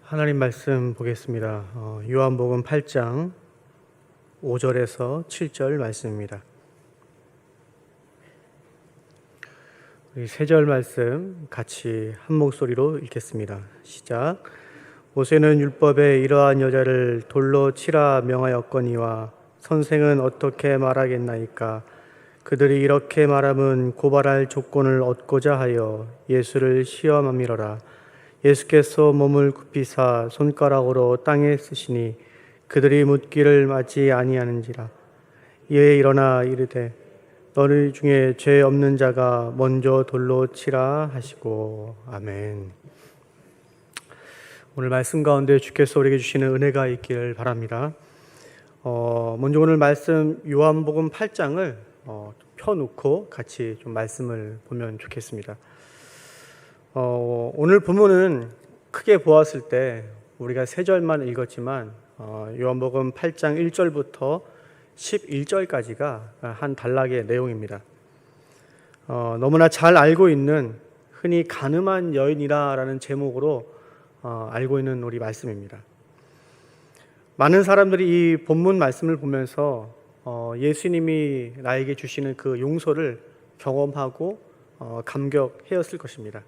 하나님 말씀 보겠습니다. 요한복음 8장 5절에서 7절 말씀입니다. 우리 세 절 말씀 같이 한 목소리로 읽겠습니다. 시작. 모세는 율법에 이러한 여자를 돌로 치라 명하였거니와 선생은 어떻게 말하겠나이까? 그들이 이렇게 말함은 고발할 조건을 얻고자 하여 예수를 시험함이로라. 예수께서 몸을 굽히사 손가락으로 땅에 쓰시니 그들이 묻기를 맞지 아니하는지라. 이에 일어나 이르되 너희 중에 죄 없는 자가 먼저 돌로 치라 하시고. 아멘. 오늘 말씀 가운데 주께서 우리에게 주시는 은혜가 있기를 바랍니다. 먼저 오늘 말씀 요한복음 8장을 펴놓고 같이 좀 말씀을 보면 좋겠습니다. 오늘 본문은 크게 보았을 때 우리가 세 절만 읽었지만 요한복음 8장 1절부터 11절까지가 한 단락의 내용입니다. 너무나 잘 알고 있는 흔히 가늠한 여인이라는 제목으로 알고 있는 우리 말씀입니다. 많은 사람들이 이 본문 말씀을 보면서 예수님이 나에게 주시는 그 용서를 경험하고 감격해였을 것입니다.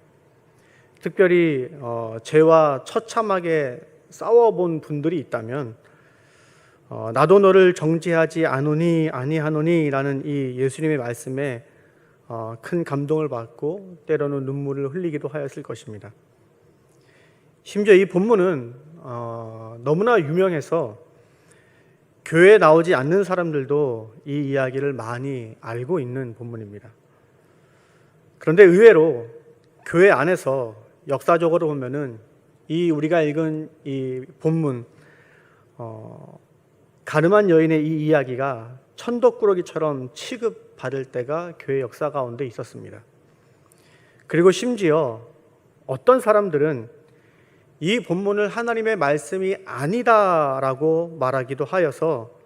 특별히 죄와 처참하게 싸워본 분들이 있다면 나도 너를 정죄하지 아니하노니 라는 이 예수님의 말씀에 큰 감동을 받고 때로는 눈물을 흘리기도 하였을 것입니다. 심지어 이 본문은 너무나 유명해서 교회에 나오지 않는 사람들도 이 이야기를 많이 알고 있는 본문입니다. 그런데 의외로 교회 안에서 역사적으로 보면은 이 우리가 읽은 이 본문 가늠한 여인의 이 이야기가 천덕꾸러기처럼 취급받을 때가 교회 역사 가운데 있었습니다. 그리고 심지어 어떤 사람들은 이 본문을 하나님의 말씀이 아니다라고 말하기도 하여서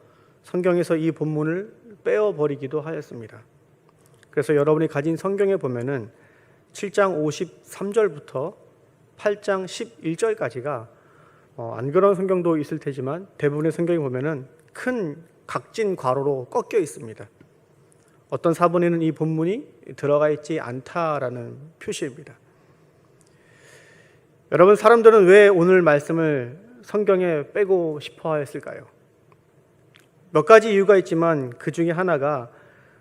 성경에서 이 본문을 빼어버리기도 하였습니다. 그래서 여러분이 가진 성경에 보면은 7장 53절부터 8장 11절까지가 안 그런 성경도 있을 테지만 대부분의 성경에 보면은 큰 각진 괄호로 꺾여 있습니다. 어떤 사본에는 이 본문이 들어가 있지 않다라는 표시입니다. 여러분, 사람들은 왜 오늘 말씀을 성경에 빼고 싶어 했을까요? 몇 가지 이유가 있지만 그 중에 하나가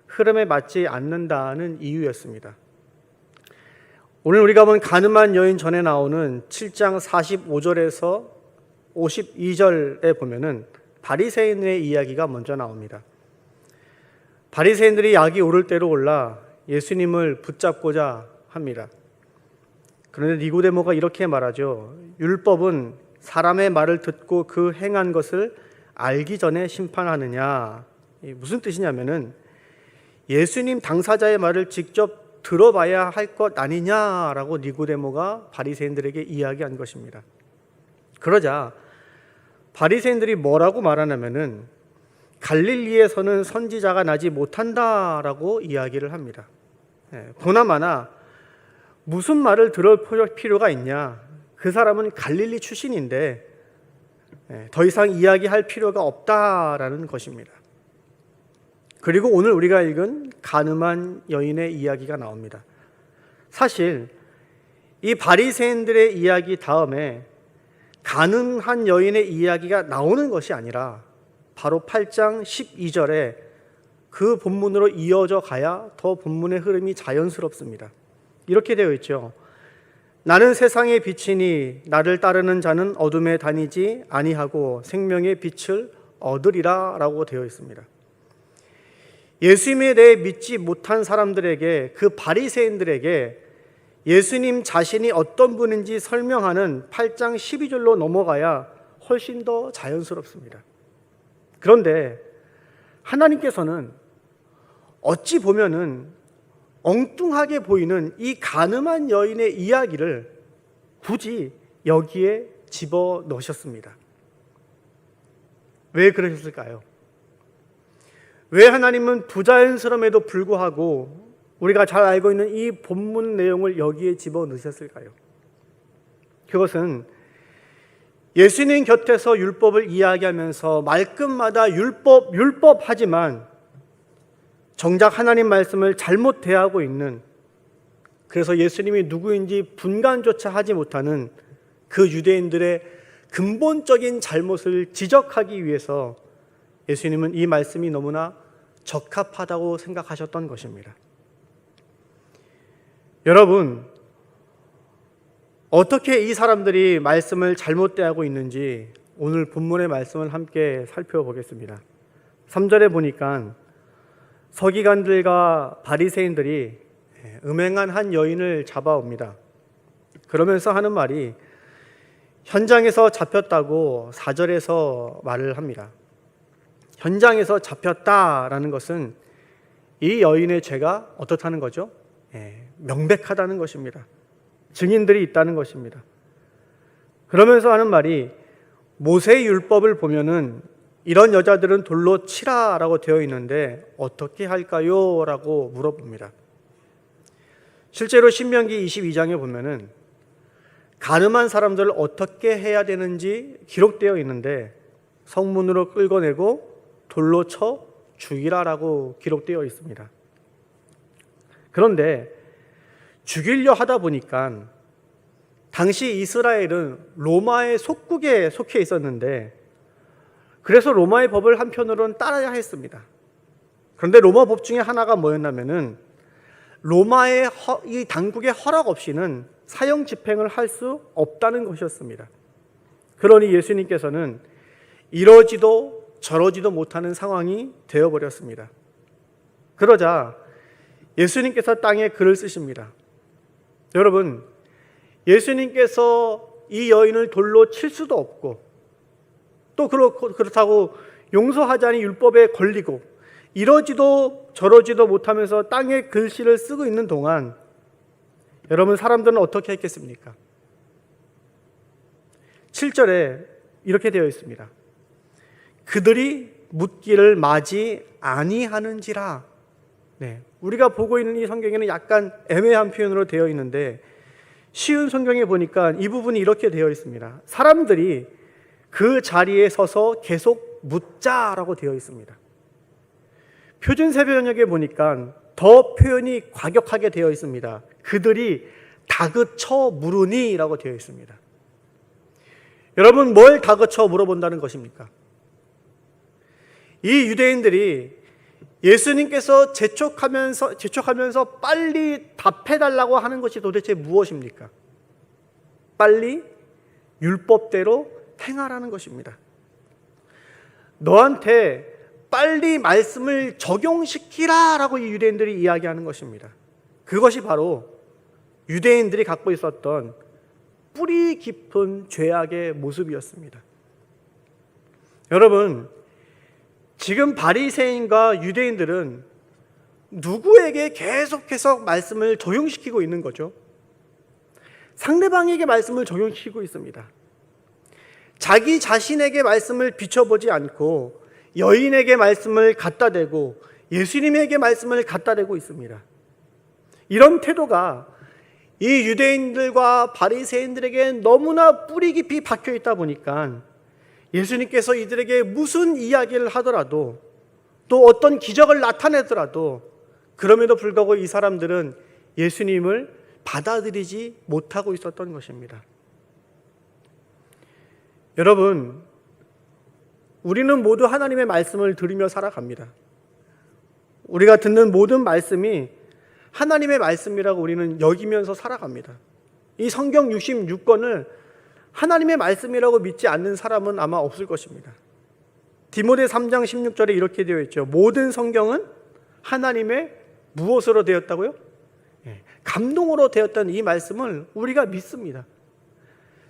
흐름에 맞지 않는다는 이유였습니다. 오늘 우리가 본 가늠한 여인 전에 나오는 7장 45절에서 52절에 보면은 바리새인의 이야기가 먼저 나옵니다. 바리새인들이 약이 오를 대로 올라 예수님을 붙잡고자 합니다. 그런데 니고데모가 이렇게 말하죠. 율법은 사람의 말을 듣고 그 행한 것을 알기 전에 심판하느냐. 무슨 뜻이냐면은 예수님 당사자의 말을 직접 들어봐야 할 것 아니냐라고 니고데모가 바리새인들에게 이야기한 것입니다. 그러자 바리새인들이 뭐라고 말하냐면은 갈릴리에서는 선지자가 나지 못한다라고 이야기를 합니다. 보나마나 무슨 말을 들을 필요가 있냐? 그 사람은 갈릴리 출신인데 더 이상 이야기할 필요가 없다라는 것입니다. 그리고 오늘 우리가 읽은 가늠한 여인의 이야기가 나옵니다. 사실 이 바리새인들의 이야기 다음에 가늠한 여인의 이야기가 나오는 것이 아니라 바로 8장 12절에 그 본문으로 이어져 가야 더 본문의 흐름이 자연스럽습니다. 이렇게 되어 있죠. 나는 세상의 빛이니 나를 따르는 자는 어둠에 다니지 아니하고 생명의 빛을 얻으리라 라고 되어 있습니다. 예수님에 대해 믿지 못한 사람들에게, 그 바리새인들에게 예수님 자신이 어떤 분인지 설명하는 8장 12절로 넘어가야 훨씬 더 자연스럽습니다. 그런데 하나님께서는 어찌 보면은 엉뚱하게 보이는 이 가늠한 여인의 이야기를 굳이 여기에 집어넣으셨습니다. 왜 그러셨을까요? 왜 하나님은 부자연스러움에도 불구하고 우리가 잘 알고 있는 이 본문 내용을 여기에 집어넣으셨을까요? 그것은 예수님 곁에서 율법을 이야기하면서 말끝마다 율법 하지만 정작 하나님 말씀을 잘못 대하고 있는, 그래서 예수님이 누구인지 분간조차 하지 못하는 그 유대인들의 근본적인 잘못을 지적하기 위해서 예수님은 이 말씀이 너무나 적합하다고 생각하셨던 것입니다. 여러분, 어떻게 이 사람들이 말씀을 잘못 대하고 있는지 오늘 본문의 말씀을 함께 살펴보겠습니다. 3절에 보니까 서기관들과 바리새인들이 음행한 한 여인을 잡아옵니다. 그러면서 하는 말이 현장에서 잡혔다고 4절에서 말을 합니다. 현장에서 잡혔다라는 것은 이 여인의 죄가 어떻다는 거죠? 명백하다는 것입니다. 증인들이 있다는 것입니다. 그러면서 하는 말이 모세의 율법을 보면은 이런 여자들은 돌로 치라라고 되어 있는데 어떻게 할까요? 라고 물어봅니다. 실제로 신명기 22장에 보면은 간음한 사람들을 어떻게 해야 되는지 기록되어 있는데 성문으로 끌어내고 돌로 쳐 죽이라라고 기록되어 있습니다. 그런데 죽이려 하다 보니까 당시 이스라엘은 로마의 속국에 속해 있었는데 그래서 로마의 법을 한편으로는 따라야 했습니다. 그런데 로마 법 중에 하나가 뭐였냐면은 로마의 이 당국의 허락 없이는 사형 집행을 할 수 없다는 것이었습니다. 그러니 예수님께서는 이러지도 저러지도 못하는 상황이 되어버렸습니다. 그러자 예수님께서 땅에 글을 쓰십니다. 여러분, 예수님께서 이 여인을 돌로 칠 수도 없고 또 그렇다고 용서하자니 율법에 걸리고 이러지도 저러지도 못하면서 땅에 글씨를 쓰고 있는 동안 여러분, 사람들은 어떻게 했겠습니까? 7절에 이렇게 되어 있습니다. 그들이 묻기를 마지 아니하는지라. 우리가 보고 있는 이 성경에는 약간 애매한 표현으로 되어 있는데 쉬운 성경에 보니까 이 부분이 이렇게 되어 있습니다. 사람들이 그 자리에 서서 계속 묻자라고 되어 있습니다. 표준 세번역에 보니까 더 표현이 과격하게 되어 있습니다. 그들이 다그쳐 물으니라고 되어 있습니다. 여러분, 뭘 다그쳐 물어본다는 것입니까? 이 유대인들이 예수님께서 재촉하면서 빨리 답해달라고 하는 것이 도대체 무엇입니까? 빨리 율법대로 행하라는 것입니다. 너한테 빨리 말씀을 적용시키라 라고 이 유대인들이 이야기하는 것입니다. 그것이 바로 유대인들이 갖고 있었던 뿌리 깊은 죄악의 모습이었습니다. 여러분, 지금 바리새인과 유대인들은 누구에게 계속해서 말씀을 적용시키고 있는 거죠? 상대방에게 말씀을 적용시키고 있습니다. 자기 자신에게 말씀을 비춰보지 않고 여인에게 말씀을 갖다 대고 예수님에게 말씀을 갖다 대고 있습니다. 이런 태도가 이 유대인들과 바리새인들에게 너무나 뿌리 깊이 박혀 있다 보니까 예수님께서 이들에게 무슨 이야기를 하더라도 또 어떤 기적을 나타내더라도 그럼에도 불구하고 이 사람들은 예수님을 받아들이지 못하고 있었던 것입니다. 여러분, 우리는 모두 하나님의 말씀을 들으며 살아갑니다. 우리가 듣는 모든 말씀이 하나님의 말씀이라고 우리는 여기면서 살아갑니다. 이 성경 66권을 하나님의 말씀이라고 믿지 않는 사람은 아마 없을 것입니다. 디모데 3장 16절에 이렇게 되어 있죠. 모든 성경은 하나님의 무엇으로 되었다고요? 감동으로 되었다는 이 말씀을 우리가 믿습니다.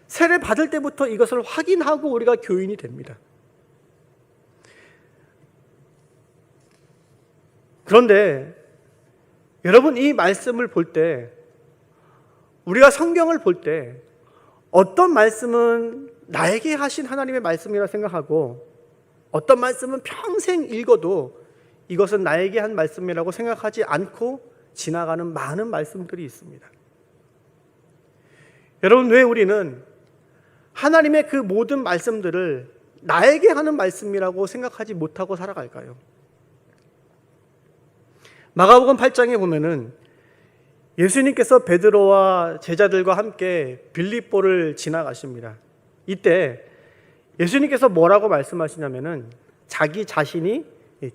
세례 받을 때부터 이것을 확인하고 우리가 교인이 됩니다. 그런데 여러분, 이 말씀을 볼 때, 우리가 성경을 볼 때 어떤 말씀은 나에게 하신 하나님의 말씀이라 생각하고 어떤 말씀은 평생 읽어도 이것은 나에게 한 말씀이라고 생각하지 않고 지나가는 많은 말씀들이 있습니다. 여러분, 왜 우리는 하나님의 그 모든 말씀들을 나에게 하는 말씀이라고 생각하지 못하고 살아갈까요? 마가복음 8장에 보면은 예수님께서 베드로와 제자들과 함께 빌립보를 지나가십니다. 이때 예수님께서 뭐라고 말씀하시냐면은 자기 자신이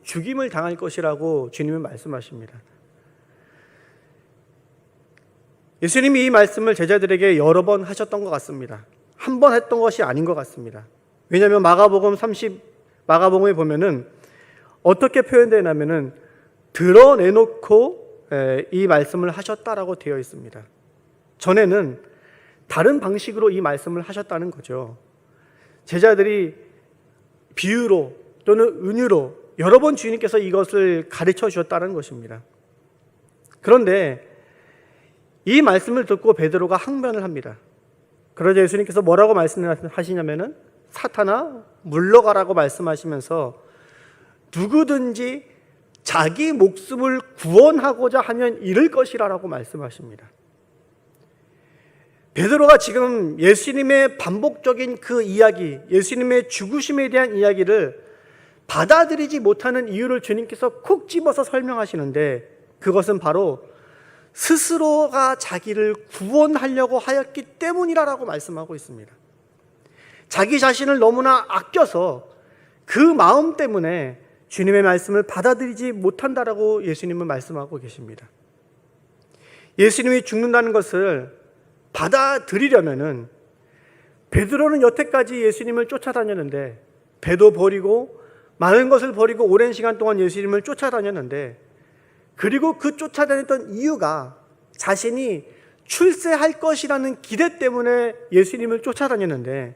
죽임을 당할 것이라고 주님은 말씀하십니다. 예수님이 이 말씀을 제자들에게 여러 번 하셨던 것 같습니다. 한 번 했던 것이 아닌 것 같습니다. 왜냐하면 마가복음에 보면은 어떻게 표현되냐면은 드러내놓고 이 말씀을 하셨다라고 되어 있습니다. 전에는 다른 방식으로 이 말씀을 하셨다는 거죠. 제자들이 비유로 또는 은유로 여러 번 주님께서 이것을 가르쳐 주셨다는 것입니다. 그런데 이 말씀을 듣고 베드로가 항변을 합니다. 그러자 예수님께서 뭐라고 말씀하시냐면은 사탄아 물러가라고 말씀하시면서 누구든지 자기 목숨을 구원하고자 하면 잃을 것이라고 말씀하십니다. 베드로가 지금 예수님의 반복적인 그 이야기, 예수님의 죽으심에 대한 이야기를 받아들이지 못하는 이유를 주님께서 콕 집어서 설명하시는데 그것은 바로 스스로가 자기를 구원하려고 하였기 때문이라고 말씀하고 있습니다. 자기 자신을 너무나 아껴서 그 마음 때문에 주님의 말씀을 받아들이지 못한다라고 예수님은 말씀하고 계십니다. 예수님이 죽는다는 것을 받아들이려면은 베드로는 여태까지 예수님을 쫓아다녔는데 배도 버리고 많은 것을 버리고 오랜 시간 동안 예수님을 쫓아다녔는데 그리고 그 쫓아다녔던 이유가 자신이 출세할 것이라는 기대 때문에 예수님을 쫓아다녔는데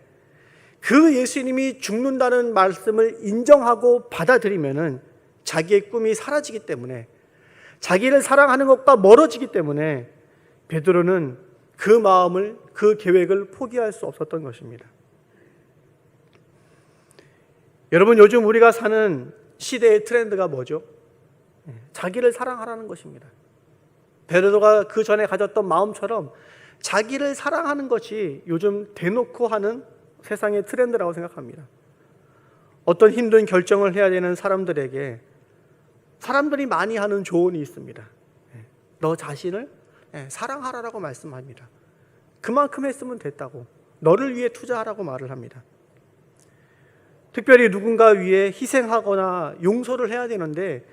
그 예수님이 죽는다는 말씀을 인정하고 받아들이면은 자기의 꿈이 사라지기 때문에 자기를 사랑하는 것과 멀어지기 때문에 베드로는 그 마음을 그 계획을 포기할 수 없었던 것입니다. 여러분 요즘 우리가 사는 시대의 트렌드가 뭐죠? 자기를 사랑하라는 것입니다. 베드로가 그 전에 가졌던 마음처럼 자기를 사랑하는 것이 요즘 대놓고 하는 세상의 트렌드라고 생각합니다. 어떤 힘든 결정을 해야 되는 사람들에게 사람들이 많이 하는 조언이 있습니다. 너 자신을 사랑하라고 말씀합니다. 그만큼 했으면 됐다고, 너를 위해 투자하라고 말을 합니다. 특별히 누군가 위해 희생하거나 용서를 해야 되는데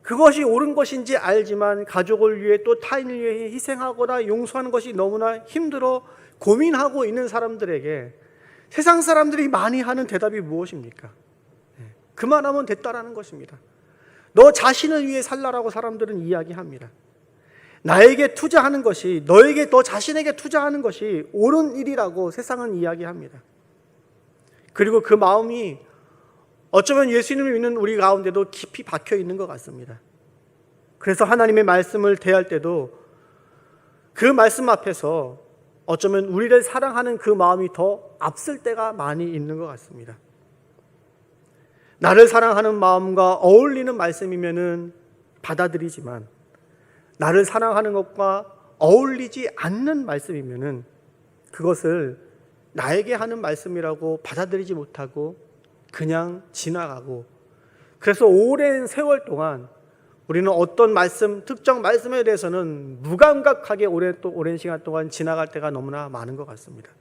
그것이 옳은 것인지 알지만 가족을 위해 또 타인을 위해 희생하거나 용서하는 것이 너무나 힘들어 고민하고 있는 사람들에게 세상 사람들이 많이 하는 대답이 무엇입니까? 그만하면 됐다라는 것입니다. 너 자신을 위해 살라라고 사람들은 이야기합니다. 나에게 투자하는 것이, 너 자신에게 투자하는 것이 옳은 일이라고 세상은 이야기합니다. 그리고 그 마음이 어쩌면 예수님을 믿는 우리 가운데도 깊이 박혀 있는 것 같습니다. 그래서 하나님의 말씀을 대할 때도 그 말씀 앞에서 어쩌면 우리를 사랑하는 그 마음이 더 앞설 때가 많이 있는 것 같습니다. 나를 사랑하는 마음과 어울리는 말씀이면은 받아들이지만 나를 사랑하는 것과 어울리지 않는 말씀이면은 그것을 나에게 하는 말씀이라고 받아들이지 못하고 그냥 지나가고, 그래서 오랜 세월 동안 우리는 어떤 말씀, 특정 말씀에 대해서는 무감각하게 오랜 시간 동안 지나갈 때가 너무나 많은 것 같습니다.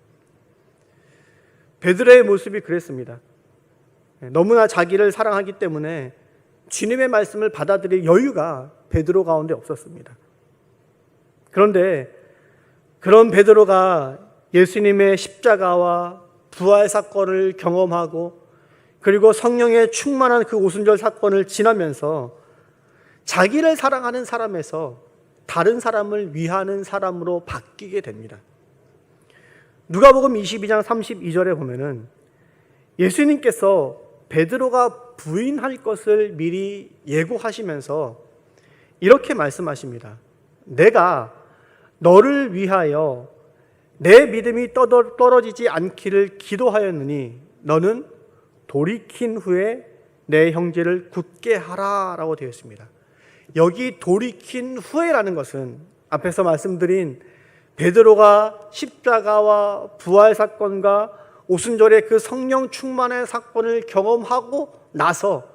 베드로의 모습이 그랬습니다. 너무나 자기를 사랑하기 때문에 주님의 말씀을 받아들일 여유가 베드로 가운데 없었습니다. 그런데 그런 베드로가 예수님의 십자가와 부활 사건을 경험하고 그리고 성령의 충만한 그 오순절 사건을 지나면서 자기를 사랑하는 사람에서 다른 사람을 위하는 사람으로 바뀌게 됩니다. 누가복음 22장 32절에 보면은 예수님께서 베드로가 부인할 것을 미리 예고하시면서 이렇게 말씀하십니다. 내가 너를 위하여 내 믿음이 떨어지지 않기를 기도하였느니 너는 돌이킨 후에 내 형제를 굳게 하라 라고 되어 있습니다. 여기 돌이킨 후에라는 것은 앞에서 말씀드린 베드로가 십자가와 부활 사건과 오순절의 그 성령 충만의 사건을 경험하고 나서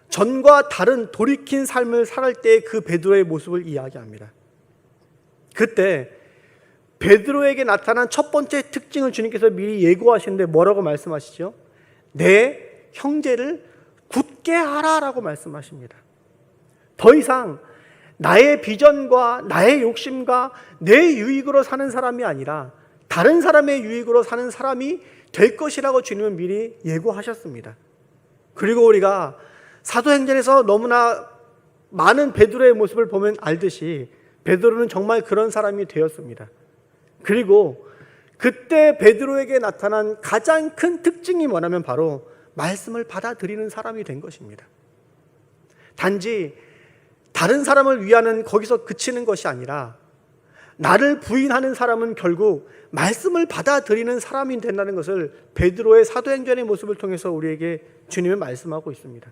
전과 다른 돌이킨 삶을 살할 때의 그 베드로의 모습을 이야기합니다. 그때 베드로에게 나타난 첫 번째 특징을 주님께서 미리 예고하시는데 뭐라고 말씀하시죠? 내 형제를 굳게 하라라고 말씀하십니다. 더 이상 나의 비전과 나의 욕심과 내 유익으로 사는 사람이 아니라 다른 사람의 유익으로 사는 사람이 될 것이라고 주님은 미리 예고하셨습니다. 그리고 우리가 사도행전에서 너무나 많은 베드로의 모습을 보면 알듯이 베드로는 정말 그런 사람이 되었습니다. 그리고 그때 베드로에게 나타난 가장 큰 특징이 뭐냐면 바로 말씀을 받아들이는 사람이 된 것입니다. 단지 다른 사람을 위하는 거기서 그치는 것이 아니라 나를 부인하는 사람은 결국 말씀을 받아들이는 사람이 된다는 것을 베드로의 사도행전의 모습을 통해서 우리에게 주님은 말씀하고 있습니다.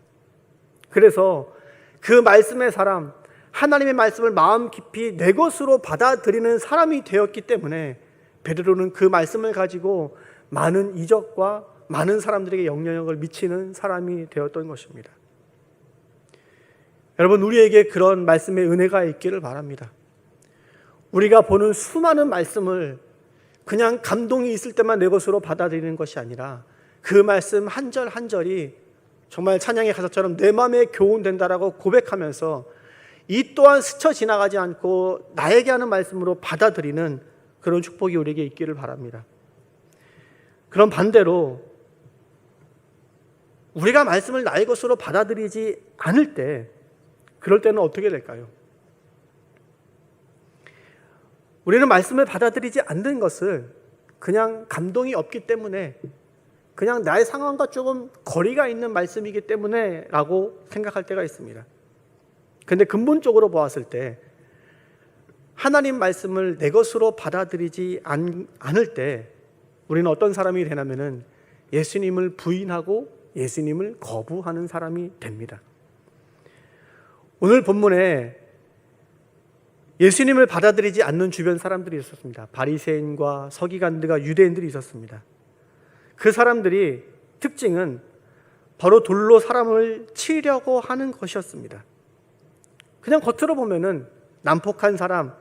그래서 그 말씀의 사람, 하나님의 말씀을 마음 깊이 내 것으로 받아들이는 사람이 되었기 때문에 베드로는 그 말씀을 가지고 많은 이적과 많은 사람들에게 영향력을 미치는 사람이 되었던 것입니다. 여러분, 우리에게 그런 말씀의 은혜가 있기를 바랍니다. 우리가 보는 수많은 말씀을 그냥 감동이 있을 때만 내 것으로 받아들이는 것이 아니라 그 말씀 한 절 한 절이 정말 찬양의 가사처럼 내 마음에 교훈된다라고 고백하면서 이 또한 스쳐 지나가지 않고 나에게 하는 말씀으로 받아들이는 그런 축복이 우리에게 있기를 바랍니다. 그럼 반대로 우리가 말씀을 나의 것으로 받아들이지 않을 때, 그럴 때는 어떻게 될까요? 우리는 말씀을 받아들이지 않는 것을 그냥 감동이 없기 때문에, 그냥 나의 상황과 조금 거리가 있는 말씀이기 때문에 라고 생각할 때가 있습니다. 그런데 근본적으로 보았을 때 하나님 말씀을 내 것으로 받아들이지 않을 때 우리는 어떤 사람이 되냐면은 예수님을 부인하고 예수님을 거부하는 사람이 됩니다. 오늘 본문에 예수님을 받아들이지 않는 주변 사람들이 있었습니다. 바리새인과 서기관들과 유대인들이 있었습니다. 그 사람들이 특징은 바로 돌로 사람을 치려고 하는 것이었습니다. 그냥 겉으로 보면은 난폭한 사람,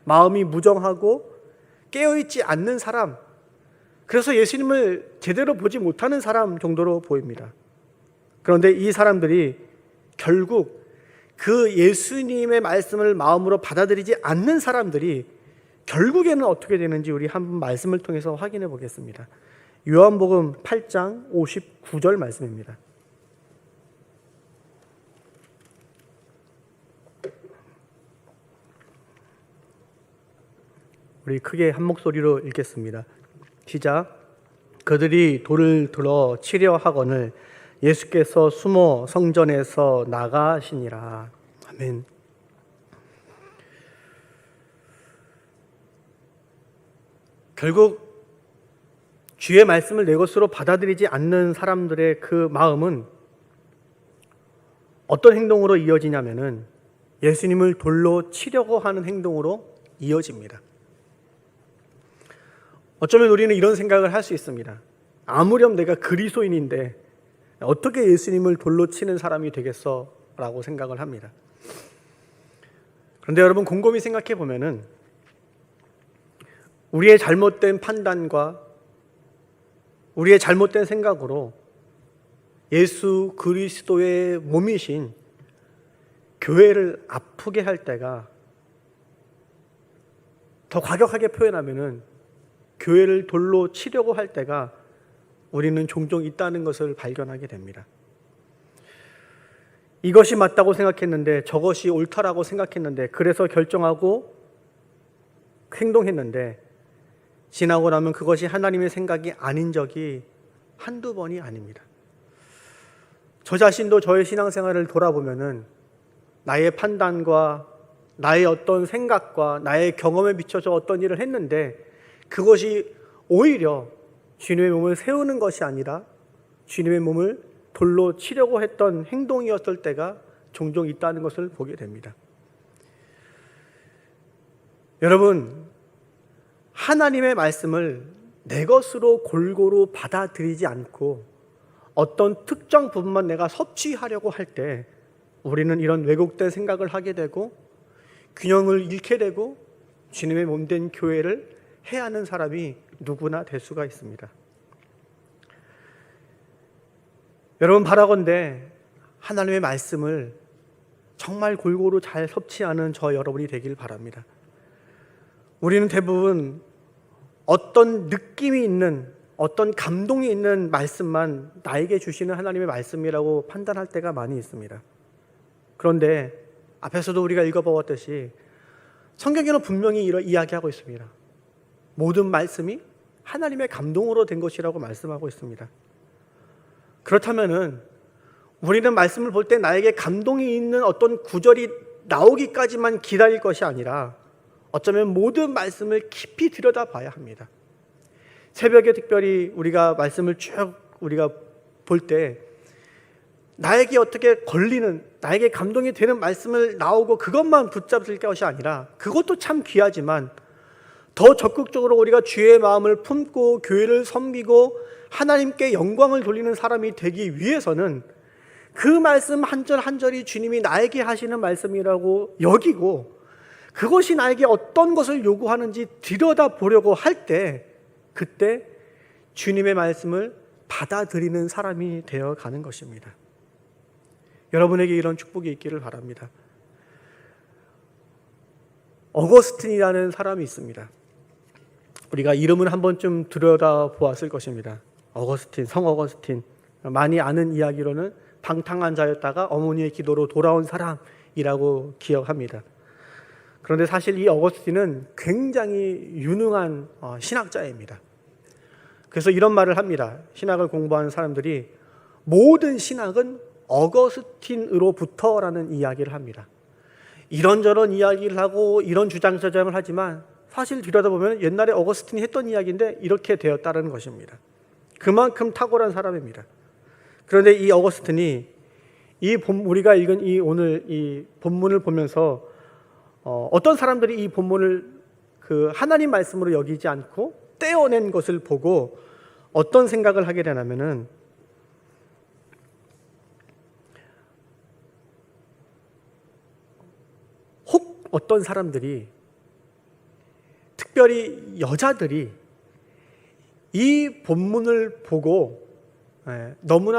마음이 무정하고 깨어있지 않는 사람, 그래서 예수님을 제대로 보지 못하는 사람 정도로 보입니다. 그런데 이 사람들이 결국 그 예수님의 말씀을 마음으로 받아들이지 않는 사람들이 결국에는 어떻게 되는지 우리 한번 말씀을 통해서 확인해 보겠습니다. 요한복음 8장 59절 말씀입니다. 우리 크게 한 목소리로 읽겠습니다. 시작. 그들이 돌을 들어 치려 하거늘 예수께서 숨어 성전에서 나가시니라. 아멘. 결국 주의 말씀을 내 것으로 받아들이지 않는 사람들의 그 마음은 어떤 행동으로 이어지냐면은 예수님을 돌로 치려고 하는 행동으로 이어집니다. 어쩌면 우리는 이런 생각을 할 수 있습니다. 아무렴 내가 그리스도인인데 어떻게 예수님을 돌로 치는 사람이 되겠어? 라고 생각을 합니다. 그런데 여러분, 곰곰이 생각해 보면은 우리의 잘못된 판단과 우리의 잘못된 생각으로 예수 그리스도의 몸이신 교회를 아프게 할 때가, 더 과격하게 표현하면은 교회를 돌로 치려고 할 때가 우리는 종종 있다는 것을 발견하게 됩니다. 이것이 맞다고 생각했는데, 저것이 옳다라고 생각했는데, 그래서 결정하고 행동했는데 지나고 나면 그것이 하나님의 생각이 아닌 적이 한두 번이 아닙니다. 저 자신도 저의 신앙생활을 돌아보면은 나의 판단과 나의 어떤 생각과 나의 경험에 비춰서 어떤 일을 했는데 그것이 오히려 주님의 몸을 세우는 것이 아니라 주님의 몸을 돌로 치려고 했던 행동이었을 때가 종종 있다는 것을 보게 됩니다. 여러분, 하나님의 말씀을 내 것으로 골고루 받아들이지 않고 어떤 특정 부분만 내가 섭취하려고 할 때 우리는 이런 왜곡된 생각을 하게 되고 균형을 잃게 되고 주님의 몸된 교회를 해하는 사람이 누구나 될 수가 있습니다. 여러분, 바라건대 하나님의 말씀을 정말 골고루 잘 섭취하는 저 여러분이 되길 바랍니다. 우리는 대부분 어떤 느낌이 있는, 어떤 감동이 있는 말씀만 나에게 주시는 하나님의 말씀이라고 판단할 때가 많이 있습니다. 그런데 앞에서도 우리가 읽어보았듯이 성경에는 분명히 이런 이야기하고 있습니다. 모든 말씀이 하나님의 감동으로 된 것이라고 말씀하고 있습니다. 그렇다면은 우리는 말씀을 볼 때 나에게 감동이 있는 어떤 구절이 나오기까지만 기다릴 것이 아니라 어쩌면 모든 말씀을 깊이 들여다봐야 합니다. 새벽에 특별히 우리가 말씀을 쭉 우리가 볼 때 나에게 어떻게 걸리는, 나에게 감동이 되는 말씀을 나오고 그것만 붙잡을 것이 아니라, 그것도 참 귀하지만 더 적극적으로 우리가 주의 마음을 품고 교회를 섬기고 하나님께 영광을 돌리는 사람이 되기 위해서는 그 말씀 한 절 한 절이 주님이 나에게 하시는 말씀이라고 여기고 그것이 나에게 어떤 것을 요구하는지 들여다보려고 할 때, 그때 주님의 말씀을 받아들이는 사람이 되어가는 것입니다. 여러분에게 이런 축복이 있기를 바랍니다. 어거스틴이라는 사람이 있습니다. 우리가 이름은 한 번쯤 들여다보았을 것입니다. 어거스틴, 성 어거스틴. 많이 아는 이야기로는 방탕한 자였다가 어머니의 기도로 돌아온 사람이라고 기억합니다. 그런데 사실 이 어거스틴은 굉장히 유능한 신학자입니다. 그래서 이런 말을 합니다. 신학을 공부하는 사람들이 모든 신학은 어거스틴으로부터라는 이야기를 합니다. 이런저런 이야기를 하고 이런 주장을 하지만 사실 들여다보면 옛날에 어거스틴이 했던 이야기인데 이렇게 되었다는 것입니다. 그만큼 탁월한 사람입니다. 그런데 이 어거스틴이 우리가 읽은 오늘 이 본문을 보면서 어떤 사람들이 이 본문을 그 하나님 말씀으로 여기지 않고 떼어낸 것을 보고 어떤 생각을 하게 되냐면은, 혹 어떤 사람들이, 특별히 여자들이 이 본문을 보고 너무나